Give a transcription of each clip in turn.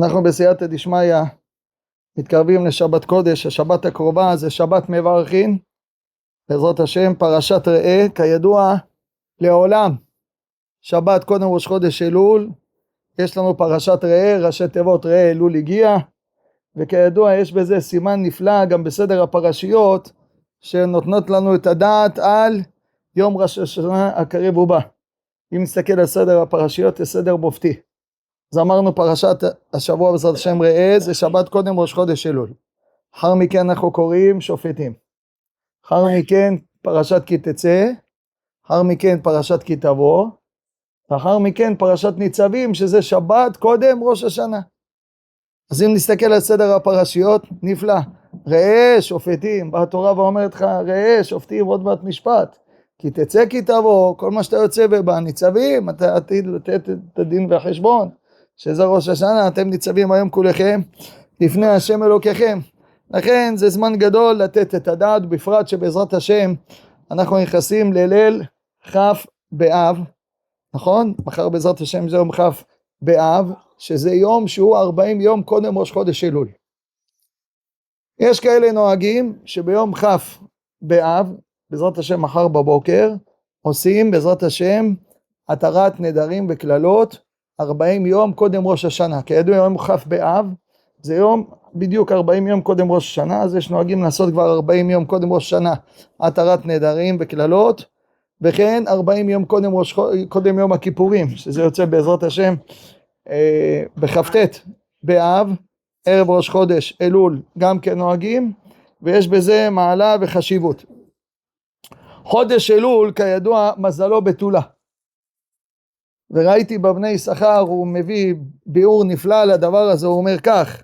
אנחנו בסייעתא דשמיא מתקרבים לשבת קודש. השבת הקרובה זה שבת מברכין, בעזרת השם, פרשת ראה. כידוע לעולם שבת קודם ראש חודש אלול יש לנו פרשת ראה, ראשי תיבות ראה אלול הגיע, וכידוע יש בזה סימן נפלא גם בסדר הפרשיות שנותנות לנו את הדעת על יום ראש השנה הקרב ובא. אם נסתכל על סדר הפרשיות יש סדר מופתי. אז אמרנו פרשת השבוע בעזרת השם ראה זה שבת קודם ראש חודש אלול, אחר מכן אנחנו קוראים שופטים, אחר מכן פרשת כי תצא, אחר מכן פרשת כי תבוא, ואחר מכן פרשת ניצבים שזה שבת קודם ראש השנה. אז אם נסתכל על סדר הפרשיות נפלא, ראה שופטים, באה התורה ואומרת לך ראה שופטים עוד מעט משפט, כי תצא כי תבוא, כל מה שאתה יוצא בניצבים אתה עתיד לתת את הדין והחשבון, שזה ראש השנה. אתם ניצבים היום כולכם לפני השם אלוקיכם, לכן זה זמן גדול לתת את הדעת, בפרט שבעזרת השם אנחנו נכנסים לליל כ' באב, נכון? מחר בעזרת השם זה יום כ' באב, שזה יום שהוא 40 יום קודם ראש חודש אלול. יש כאלה נוהגים שביום כ' באב, בעזרת השם מחר בבוקר, עושים בעזרת השם התרת נדרים וכללות 40 יום קודם ראש השנה. כידוע יום כ' באב זה יום בדיוק 40 יום קודם ראש השנה, אז יש נוהגים לעשות כבר 40 יום קודם ראש השנה התרת נדרים וכללות, וכן 40 יום קודם יום הכיפורים, שזה יוצא בעזרת השם בכ"ט באב, ערב ראש חודש אלול, גם כן נוהגים, ויש בזה מעלה וחשיבות. חודש אלול כידוע מזלו בתולה, וראיתי בבני יששכר הוא מביא ביאור נפלא לדבר הזה. הוא אומר כך,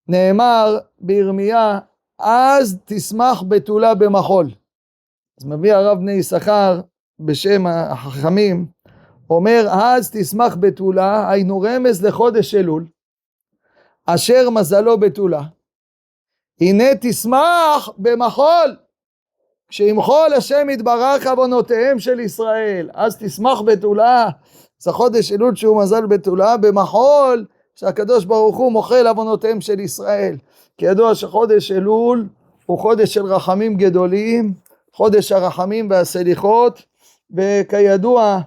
נאמר בירמיה אז תשמח בתולה במחול. אז מביא הרב בני יששכר בשם החכמים, אומר אז תשמח בתולה, היינו רמז לחודש אלול אשר מזלו בתולה, הנה תשמח במחול, כשימחול השם יתברך עוונותיהם של ישראל, אז תשמח בתולה. זה חודש אלול שהוא מזל בתולה, במחול שהקדוש ברוך הוא מוחל עוונותיהם של ישראל. כי ידוע שחודש אלול הוא חודש של רחמים גדולים, חודש הרחמים והסליחות, וכידוע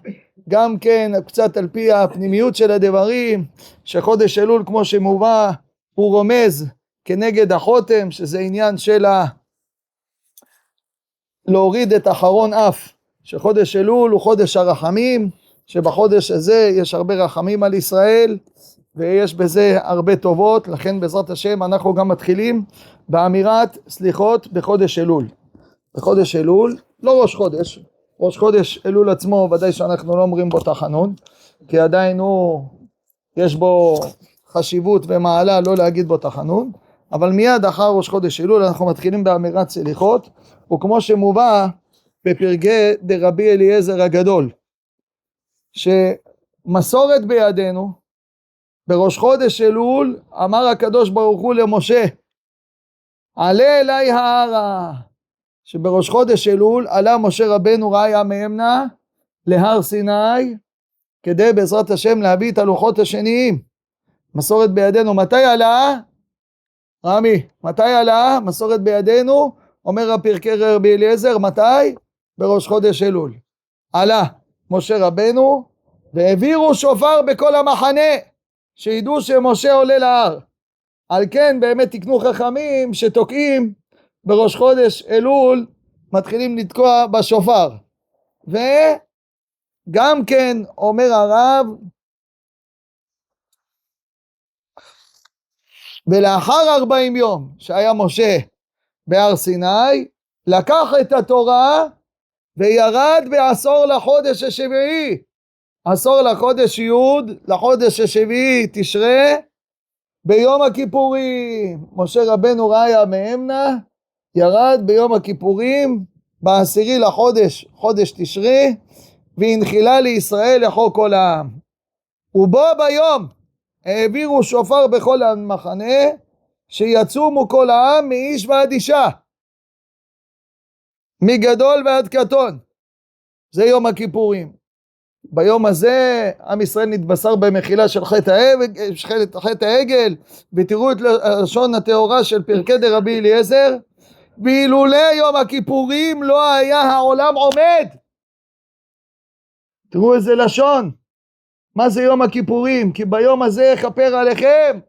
גם כן קצת על פי הפנימיות של הדברים, שחודש אלול כמו שמובא הוא רומז כנגד החותם, שזה עניין של להוריד את אחרון אף, שחודש אלול הוא חודש הרחמים, שבחודש הזה יש הרבה רחמים על ישראל ויש בזה הרבה טובות. לכן בעזרת השם אנחנו גם מתחילים באמירת סליחות בחודש אלול. בחודש אלול, לא ראש חודש, ראש חודש אלול עצמו ודאי שאנחנו לא אומרים בו תחנון, כי עדיין יש בו חשיבות ומעלה לא להגיד בו תחנון, אבל מיד אחר ראש חודש אלול אנחנו מתחילים באמירת סליחות, וכמו שמובא בפרקי דרבי אליעזר הגדול, שמסורת בידינו, בראש חודש אלול אמר הקדוש ברוך הוא למשה, עלה אליי ההרה, שבראש חודש אלול עלה משה רבנו ראיה מאמנה להר סיני, כדי בעזרת השם להביא את הלוחות השניים. מסורת בידינו, מתי עלה? רמי, מתי עלה? מסורת בידינו, אומר הפרקי רבי אליעזר, מתי? בראש חודש אלול. עלה משה רבנו, והעבירו שופר בכל המחנה, שידעו שמשה עולה להר. על כן באמת תקנו חכמים שתוקעים בראש חודש אלול, מתחילים לתקוע בשופר. וגם כן אומר הרב, ולאחר 40 יום שהיה משה בהר סיני, לקח את התורה וירד בעשור לחודש השביעי, עשור לחודש י' לחודש השביעי תשרה, ביום הכיפורים. משה רבנו ראיה מאמנה ירד ביום הכיפורים בעשירי לחודש, חודש תשרה, והנחילה לישראל לכל כל העם. ובו ביום העבירו שופר בכל המחנה, שיצומו כל העם מאיש ועד אישה, מגדול ועד קטון. זה יום הכיפורים. ביום הזה עם ישראל נתבשר במחילה של חטא העגל, ותראו את לשון התאורה של פרקי דרבי אליעזר, ואילולי יום הכיפורים לא היה העולם עומד. תראו איזה לשון, מה זה יום הכיפורים? כי ביום הזה יכפר עליכם.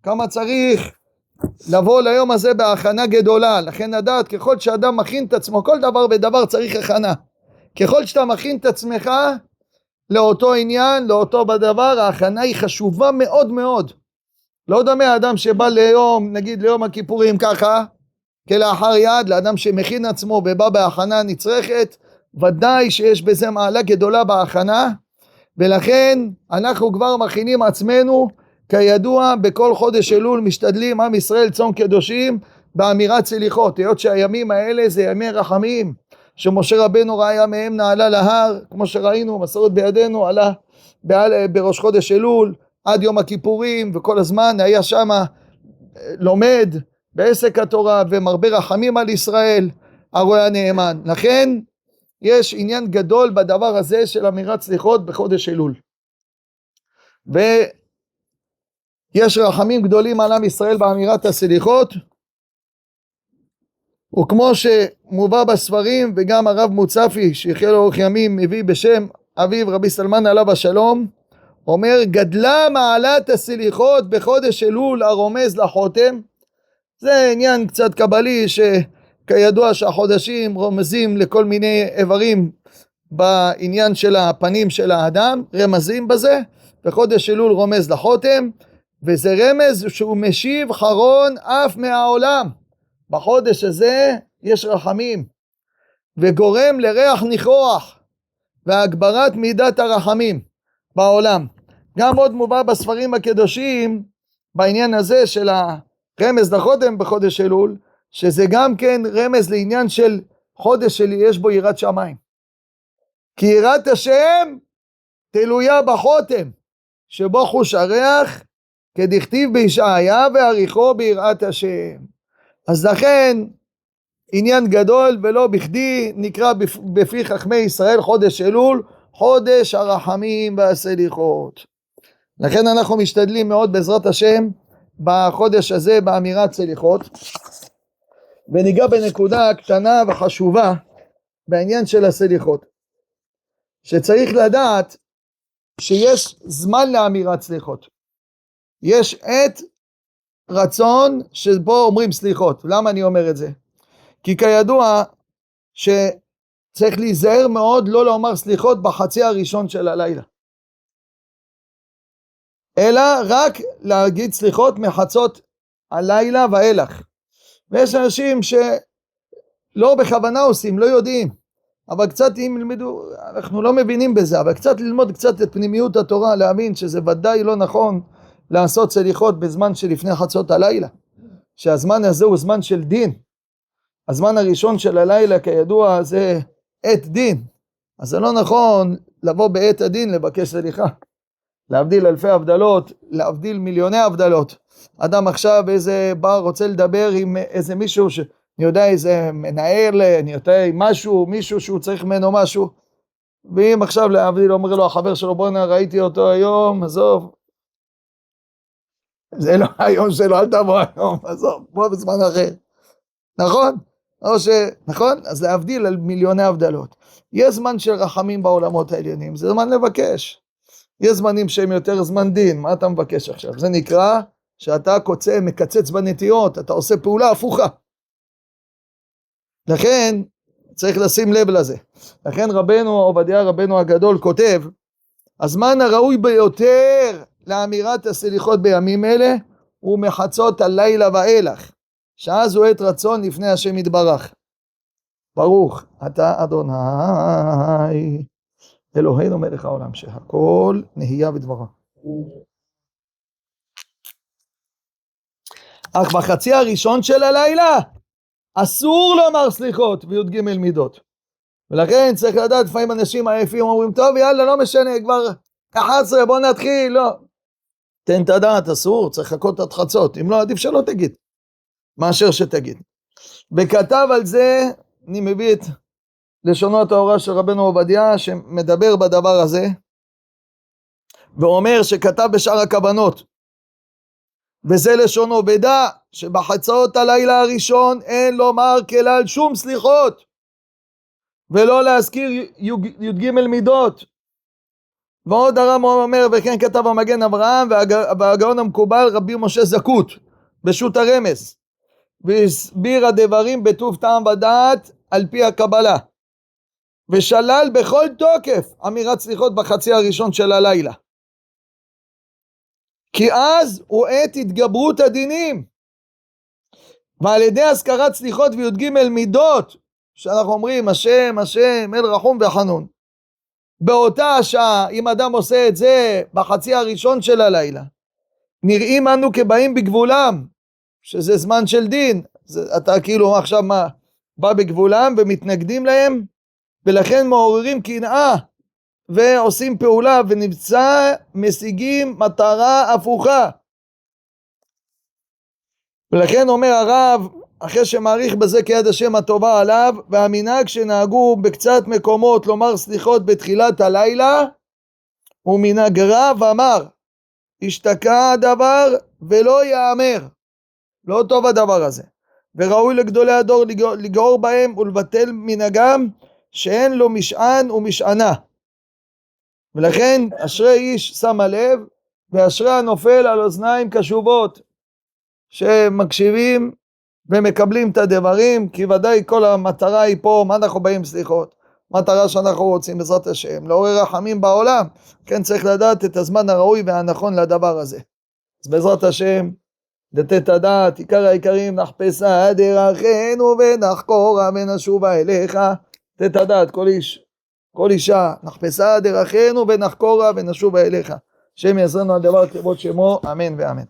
כמה צריך לבוא ליום הזה בהכנה גדולה. לכן לדעת, ככל שאדם מכין את עצמו, כל דבר ודבר צריך הכנה. ככל שאתה מכין את עצמך לאותו עניין, לאותו בדבר, ההכנה היא חשובה מאוד מאוד. לא דומה אדם שבא ליום, נגיד ליום הכיפורים ככה, כלאחר יד, לאדם שמכין עצמו ובא בהכנה נצרכת, ודאי שיש בזה מעלה גדולה בהכנה, ולכן אנחנו כבר מכינים עצמנו, כידוע בכל חודש אלול משתדלים עם ישראל צום קדושים באמירת סליחות, היות שהימים האלה זה ימי רחמים, שמשה רבנו ראה מהם נעלה להר, כמו שראינו מסורת בידינו, עלה בראש חודש אלול עד יום הכיפורים, וכל הזמן היה שמה לומד בעסק התורה ומרבה רחמים על ישראל הרואה הנאמן. לכן יש עניין גדול בדבר הזה של אמירת סליחות בחודש אלול, ויש רחמים גדולים על עם ישראל באמירת הסליחות, וכמו שמובא בספרים, וגם הרב מוצפי שיחיה לאורך ימים מביא בשם אביו רבי סלמן עליו השלום, אומר גדלה מעלת הסליחות בחודש אלול הרומז לחותם. זה עניין קצת קבלי, שכידוע שהחודשים רומזים לכל מיני איברים בעניין של הפנים של האדם, רמזים בזה, וחודש אלול רומז לחותם, וזה רמז שהוא משיב חרון אף מהעולם. בחודש הזה יש רחמים, וגורם לריח ניחוח והגברת מידת הרחמים בעולם. גם עוד מובא בספרים הקדושים בעניין הזה של הרמז לחותם בחודש אלול, שזה גם כן רמז לעניין של חודש שיש בו יראת שמיים, כי יראת השם תלויה בחותם שבו חוש הריח, כדכתיב בישעיה ועריכו ביראת השם. אז לכן עניין גדול, ולא בכדי נקרא בפי חכמי ישראל חודש אלול חודש הרחמים והסליחות. לכן אנחנו משתדלים מאוד בעזרת השם בחודש הזה באמירת סליחות, וניגע בנקודה קטנה וחשובה בעניין של הסליחות, שצריך לדעת שיש זמן לאמירת סליחות. יש עת רצון שבו אומרים סליחות. למה אני אומר את זה? כי כידוע שצריך להיזהר מאוד לא לומר סליחות בחצי הראשון של הלילה, אלא רק להגיד סליחות מחצות הלילה ואילך. ויש אנשים שלא בכוונה עושים, לא יודעים, אבל קצת אם ילמדו, אנחנו לא מבינים בזה, אבל קצת ללמוד קצת את פנימיות התורה, להאמין שזה ודאי לא נכון לעשות סליחות בזמן שלפני חצות הלילה, שהזמן הזה הוא זמן של דין. הזמן הראשון של הלילה כידוע זה עת דין, אז זה לא נכון לבוא בעת הדין לבקש סליחה. להבדיל אלפי הבדלות, להבדיל מיליוני הבדלות. אדם עכשיו איזה בר רוצה לדבר עם איזה מישהו שאני יודע איזה מנהל, אני יודע מישהו שהוא צריך ממנו משהו, ואם עכשיו להבדיל אומר לו החבר שלו בוא'נה ראיתי אותו היום, עזוב, זה לא היום שלו, אל תבוא היום, עזוב, בוא בזמן אחר. נכון? נכון? אז להבדיל על מיליוני הבדלות. יש זמן של רחמים בעולמות העליונים, זה זמן לבקש. יש זמנים שהם יותר זמן דין, מה אתה מבקש עכשיו? זה נקרא שאתה מקצץ בנטיות, אתה עושה פעולה הפוכה. לכן צריך לשים לב לזה. לכן רבנו עובדיה רבנו הגדול כותב, הזמן הראוי ביותר לאמירת הסליחות בימים אלה הוא מחצות הלילה ואילך, שעה זו עת רצון לפני השם יתברך. ברוך אתה אדוני אלוהינו מלך העולם שהכל נהיה בדברו. אך בחצי הראשון של הלילה אסור לומר סליחות וי"ג מידות, ולכן צריך לדעת, לפעמים אנשים עייפים אומרים טוב יאללה לא משנה כבר 11 בוא נתחיל, לא, תן את הדעת, אסור, צריך לחכות עד חצות, אם לא עדיף שלא תגיד מאשר שתגיד. וכתב על זה, אני מביא את לשונו הטהורה של רבנו עובדיה, שמדבר בדבר הזה, ואומר שכתב בשאר הכוונות, וזה לשונו, ודע שבחצות הלילה הראשון אין לומר כלל שום סליחות, ולא להזכיר י"ג מידות. ועוד הרב אומר, וכן כתב המגן אברהם והגאון המקובל רבי משה זקוט בשו"ת הרמז, והסביר הדברים בטוב טעם ודעת על פי הקבלה, ושלל בכל תוקף אמירת סליחות בחצי הראשון של הלילה, כי אז הוא עת התגברות הדינים, ועל ידי הזכרת סליחות וי"ג מידות שאנחנו אומרים השם השם אל רחום וחנון, באותה השעה אם אדם עושה את זה בחצי הראשון של הלילה, נראים אנו כבאים בגבולם, שזה זמן של דין, אתה כאילו עכשיו מה, בא בגבולם ומתנגדים להם, ולכן מעוררים קנאה ועושים פעולה ונמצא משיגים מטרה הפוכה. ולכן אומר הרב, אחרי שמעריך בזה כיד השם הטובה עליו, והמנהג שנהגו בקצת מקומות לומר סליחות בתחילת הלילה הוא מנהג רע, ואמר השתקע הדבר ולא יאמר, לא טוב הדבר הזה, וראוי לגדולי הדור לגעור בהם ולבטל מנהגם שאין לו משען ומשענה. ולכן אשרי איש שם הלב, ואשרי הנופל על אוזניים קשובות שמקשיבים ומקבלים את הדברים, כי ודאי כל המטרה היא פה, מה אנחנו באים סליחות? מטרה שאנחנו רוצים בעזרת השם, לעורר רחמים בעולם, כן צריך לדעת את הזמן הראוי והנכון לדבר הזה. אז בעזרת השם, לתת הדעת, עיקר העיקרים, נחפשה דרכנו ונחקורה ונשובה אליך, לתת הדעת כל איש, כל אישה, נחפשה דרכנו ונחקורה ונשובה אליך. השם יעזרנו על דבר כבוד שמו, אמן ואמן.